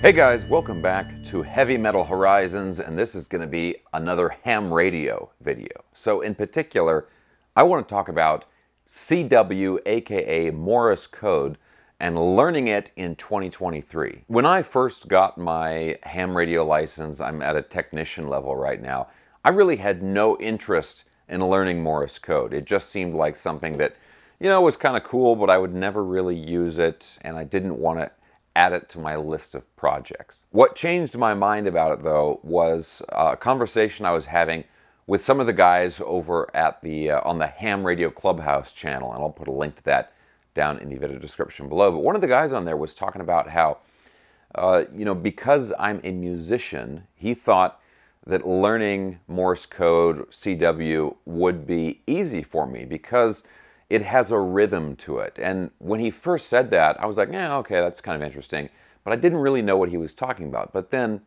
Hey guys, welcome back to Heavy Metal Horizons, and this is going to be another ham radio video. So in particular, I want to talk about CW, aka Morse Code, and learning it in 2023. When I first got my ham radio license, I'm at a technician level right now, I really had no interest in learning Morse Code. It just seemed like something that, was kind of cool, but I would never really use it, and I didn't want to add it to my list of projects. What changed my mind about it, though, was a conversation I was having with some of the guys over at the on the Ham Radio Clubhouse channel, and I'll put a link to that down in the video description below. But one of the guys on there was talking about how, because I'm a musician, he thought that learning Morse code, CW, would be easy for me because it has a rhythm to it. And when he first said that, I was like, yeah, okay, that's kind of interesting. But I didn't really know what he was talking about. But then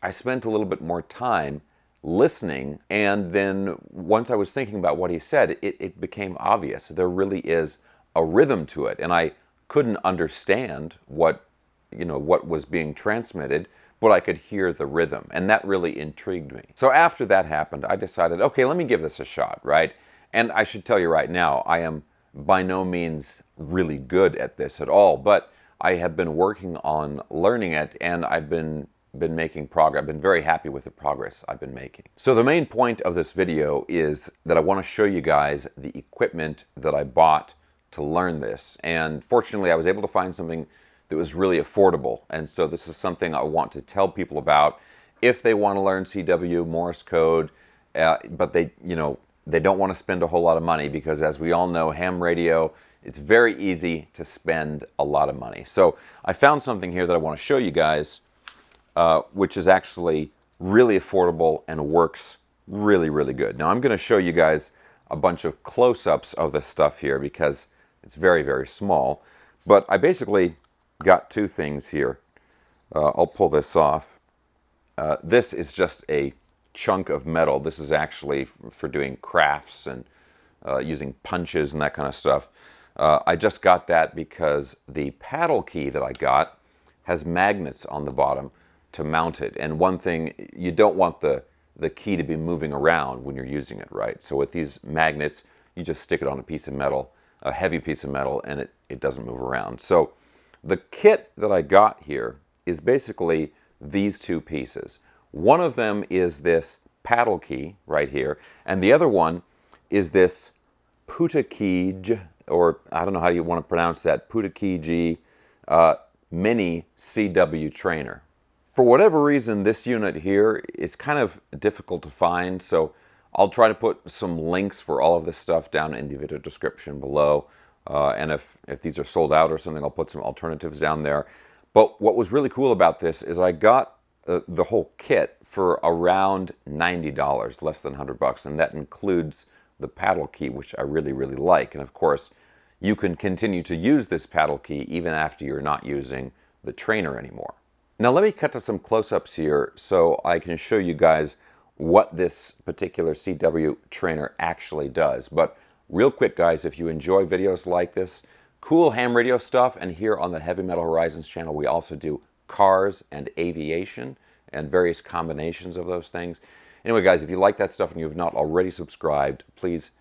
I spent a little bit more time listening, and then once I was thinking about what he said, it became obvious. There really is a rhythm to it. And I couldn't understand what was being transmitted, but I could hear the rhythm. And that really intrigued me. So after that happened, I decided, okay, let me give this a shot, right? And I should tell you right now, I am by no means really good at this at all, but I have been working on learning it, and I've been making progress. I've been very happy with the progress I've been making. So the main point of this video is that I want to show you guys the equipment that I bought to learn this. And fortunately, I was able to find something that was really affordable. And so this is something I want to tell people about if they want to learn CW, Morse code, but they don't want to spend a whole lot of money because, as we all know, ham radio, it's very easy to spend a lot of money. So I found something here that I want to show you guys, which is actually really affordable and works really, really good. Now I'm going to show you guys a bunch of close-ups of this stuff here because it's very, very small. But I basically got two things here. I'll pull this off. This is just a chunk of metal. This is actually for doing crafts and using punches and that kind of stuff. I just got that because the paddle key that I got has magnets on the bottom to mount it. And one thing, you don't want the key to be moving around when you're using it, right? So with these magnets, you just stick it on a piece of metal, a heavy piece of metal, and it doesn't move around. So the kit that I got here is basically these two pieces. One of them is this paddle key right here, and the other one is this Putakij, or I don't know how you want to pronounce that, Putakij mini CW trainer. For whatever reason, this unit here is kind of difficult to find, so I'll try to put some links for all of this stuff down in the video description below, and if these are sold out or something, I'll put some alternatives down there. But what was really cool about this is I got the whole kit for around $90, less than $100, and that includes the paddle key, which I really, really like. And of course, you can continue to use this paddle key even after you're not using the trainer anymore. Now let me cut to some close-ups here so I can show you guys what this particular CW trainer actually does. But real quick, guys, if you enjoy videos like this, cool ham radio stuff, and here on the Heavy Metal Horizons channel, we also do cars and aviation and various combinations of those things. Anyway, guys, if you like that stuff and you have not already subscribed, please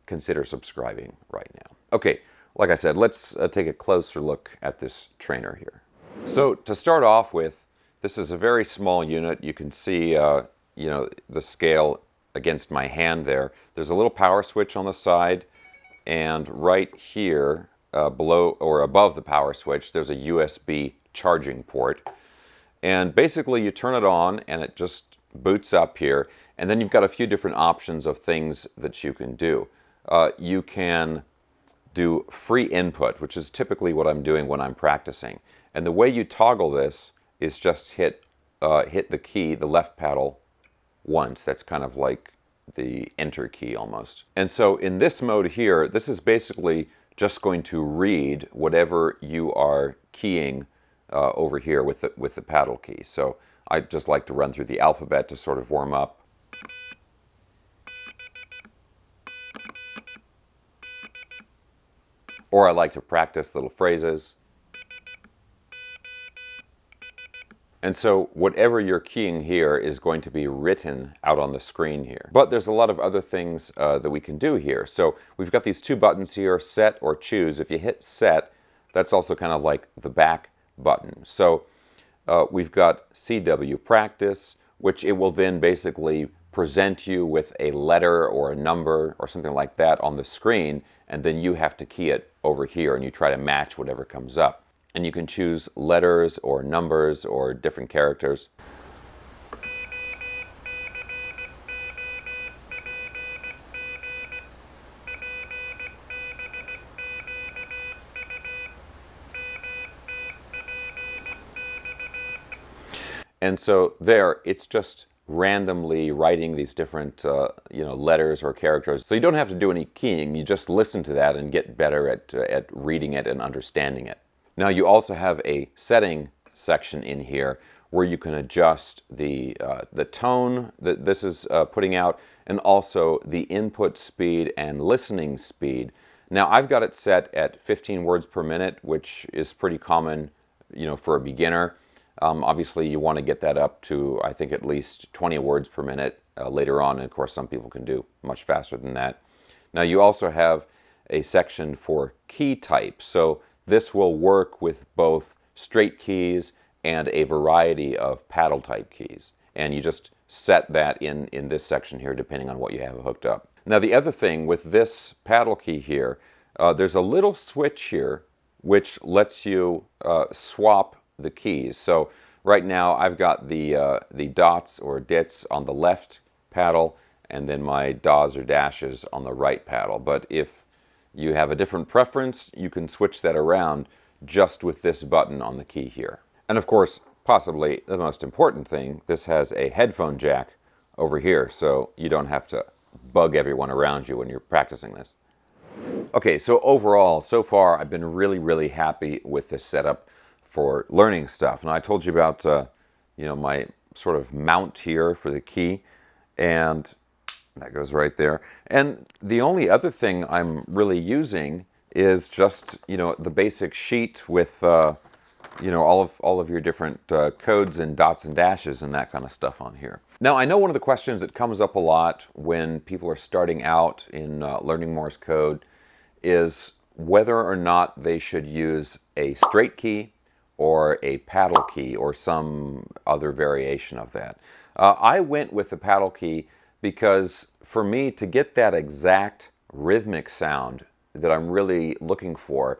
consider subscribing right now. Okay, like I said, let's take a closer look at this trainer here. So to start off with, this is a very small unit. You can see, the scale against my hand there. There's a little power switch on the side, and right here, below or above the power switch, there's a USB charging port. And basically you turn it on and it just boots up here, and then you've got a few different options of things that you can do. You can do free input, which is typically what I'm doing when I'm practicing. And the way you toggle this is just hit the key, the left paddle, once. That's kind of like the enter key almost. And so in this mode here, this is basically just going to read whatever you are keying over here with the paddle key. So I just like to run through the alphabet to sort of warm up. Or I like to practice little phrases. And so whatever you're keying here is going to be written out on the screen here. But there's a lot of other things that we can do here. So we've got these two buttons here, set or choose. If you hit set, that's also kind of like the back button. So we've got CW practice, which it will then basically present you with a letter or a number or something like that on the screen, and then you have to key it over here and you try to match whatever comes up. And you can choose letters or numbers or different characters. And so there, it's just randomly writing these different letters or characters. So you don't have to do any keying, you just listen to that and get better at reading it and understanding it. Now you also have a setting section in here where you can adjust the tone that this is putting out, and also the input speed and listening speed. Now I've got it set at 15 words per minute, which is pretty common, for a beginner. Obviously you want to get that up to, I think, at least 20 words per minute later on, and of course some people can do much faster than that. Now you also have a section for key types. So this will work with both straight keys and a variety of paddle type keys. And you just set that in this section here depending on what you have hooked up. Now the other thing with this paddle key here, there's a little switch here which lets you swap the keys. So right now I've got the dots or dits on the left paddle and then my DAs or dashes on the right paddle. But if you have a different preference, you can switch that around just with this button on the key here. And of course, possibly the most important thing, this has a headphone jack over here, so you don't have to bug everyone around you when you're practicing this. Okay, so overall, so far, I've been really happy with this setup for learning stuff. And I told you about, my sort of mount here for the key, and that goes right there. And the only other thing I'm really using is just, the basic sheet with, all of your different codes and dots and dashes and that kind of stuff on here. Now, I know one of the questions that comes up a lot when people are starting out in learning Morse code is whether or not they should use a straight key or a paddle key or some other variation of that. I went with the paddle key because for me to get that exact rhythmic sound that I'm really looking for,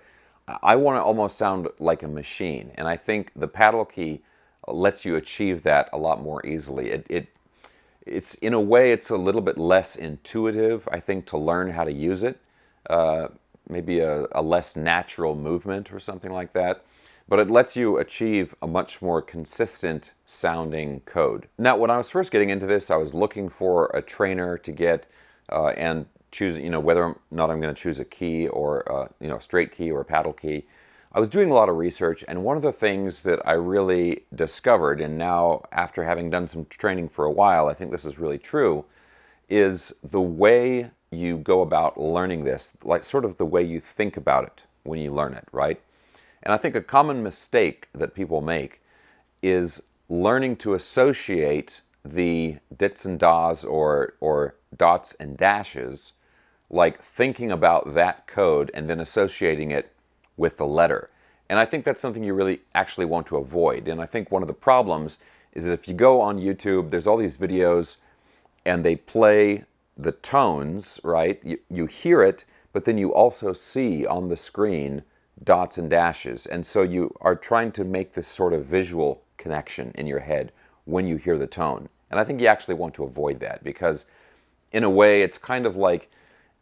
I want to almost sound like a machine. And I think the paddle key lets you achieve that a lot more easily. It's in a way, it's a little bit less intuitive, I think, to learn how to use it. Maybe a less natural movement or something like that. But it lets you achieve a much more consistent sounding code. Now, when I was first getting into this, I was looking for a trainer to get and choose, whether or not I'm going to choose a key or, a straight key or a paddle key. I was doing a lot of research, and one of the things that I really discovered, and now after having done some training for a while, I think this is really true, is the way you go about learning this, like sort of the way you think about it when you learn it, right? And I think a common mistake that people make is learning to associate the dits and das or dots and dashes, like thinking about that code and then associating it with the letter. And I think that's something you really actually want to avoid. And I think one of the problems is that if you go on YouTube, there's all these videos and they play the tones, right? You hear it, but then you also see on the screen dots and dashes. And so you are trying to make this sort of visual connection in your head when you hear the tone. And I think you actually want to avoid that because in a way it's kind of like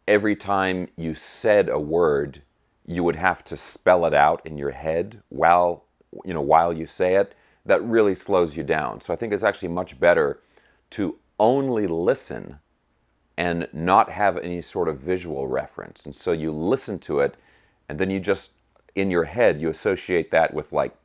every time you said a word, you would have to spell it out in your head while you say it. That really slows you down. So I think it's actually much better to only listen and not have any sort of visual reference. And so you listen to it, and then you just, in your head, you associate that with like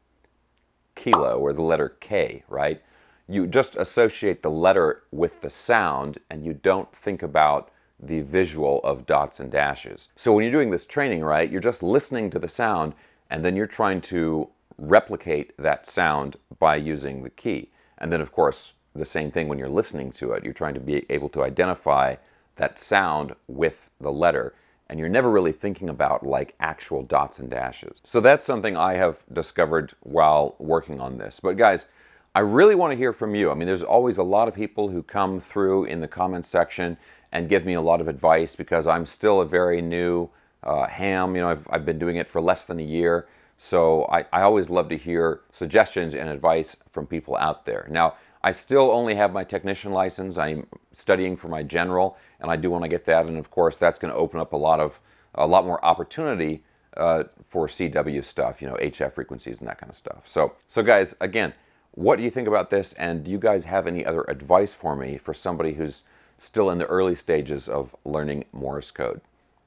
kilo or the letter K, right? You just associate the letter with the sound, and you don't think about the visual of dots and dashes. So when you're doing this training, right, you're just listening to the sound, and then you're trying to replicate that sound by using the key. And then, of course, the same thing when you're listening to it. You're trying to be able to identify that sound with the letter, and you're never really thinking about like actual dots and dashes. So that's something I have discovered while working on this. But guys, I really want to hear from you. I mean, there's always a lot of people who come through in the comments section and give me a lot of advice because I'm still a very new ham. You know, I've been doing it for less than a year. So I always love to hear suggestions and advice from people out there. Now, I still only have my technician license. I'm studying for my general, and I do want to get that. And of course, that's going to open up a lot more opportunity for CW stuff, you know, HF frequencies and that kind of stuff. So guys, again, what do you think about this? And do you guys have any other advice for me for somebody who's still in the early stages of learning Morse code?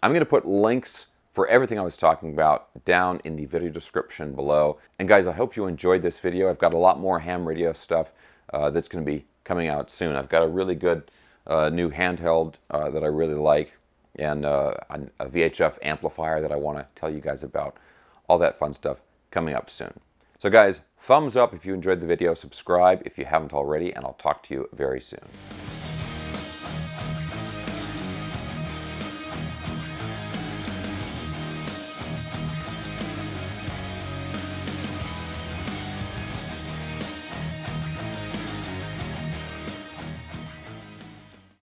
I'm going to put links for everything I was talking about down in the video description below. And guys, I hope you enjoyed this video. I've got a lot more ham radio stuff that's going to be coming out soon. I've got a really good new handheld that I really like, and a VHF amplifier that I want to tell you guys about. All that fun stuff coming up soon. So guys, thumbs up if you enjoyed the video, subscribe if you haven't already, and I'll talk to you very soon.